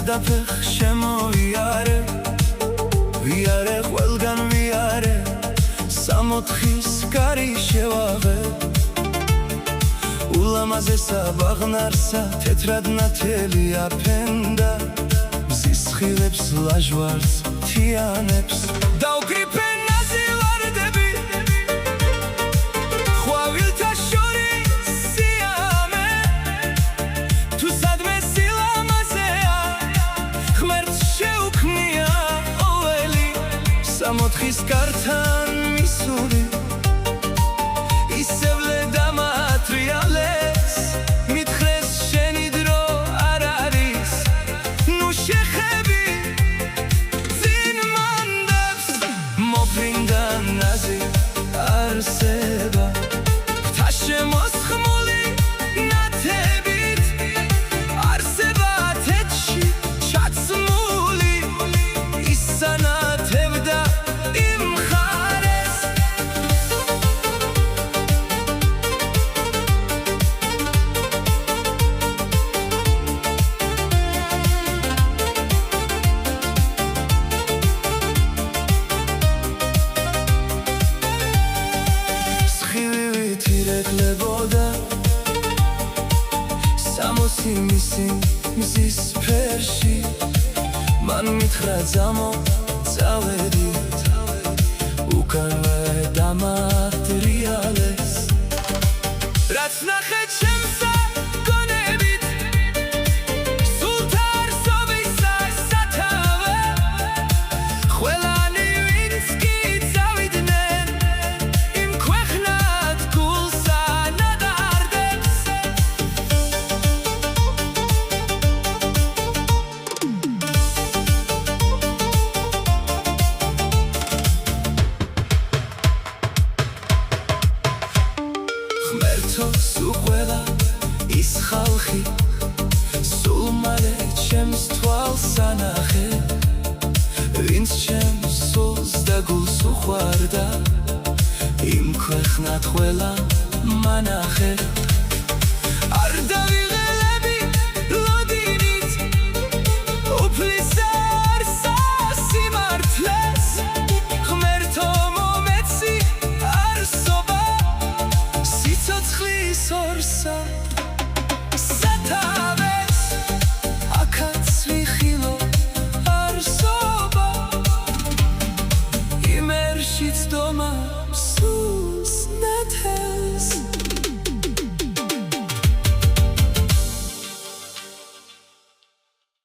და ფეხ შემოიარე ვიარე ყველგან ვიარე სამოთხის კარი შევაღე ულამაზესა ბაღნარსა თეთრად ნათელი აფენდა მზის ხილებს ლაჟვარს თიანებს დაუკრიფენ ნაზილარდები ხვავილთა შორის სიამე თუ სადმე სილამაზეა ღმერთს შეუქმნია ყოველი სამოთხის კართან მისული ისევლე დამატრიალეს მითხრეს შენი დრო არ არის ნუ შეხები წინ მანდებს მოფრინდა ნაზი არსება ღვთა შემოსხმული ნათებით არსება თეთში ჩაცმული ისანათებდა იმ მხარეს სხივივით ირეკლებოდა სამოსი მისი მზის ფერში მან მითხრა ძამო წავედი უკანვე დამატრიალეს რაც ნახე ჩემსა გონებით სულთა არსობისა სათავე ყველანი ვინც კი წავიდნენ იმ ქვეყნად გულსა ნადარდებს ღმერთო სულ ყველა ის ხალხი სულ მალე ჩემს თვალს ანახე ვინც ჩემს სულს და გულს უყვარდა იმ ქვეყნად ყველა მანახე არ დავიღელები ლოდინით უფლისა არსა სიმართლეს ღმერთო მომეცი არსობა სიცოცხლის ორსა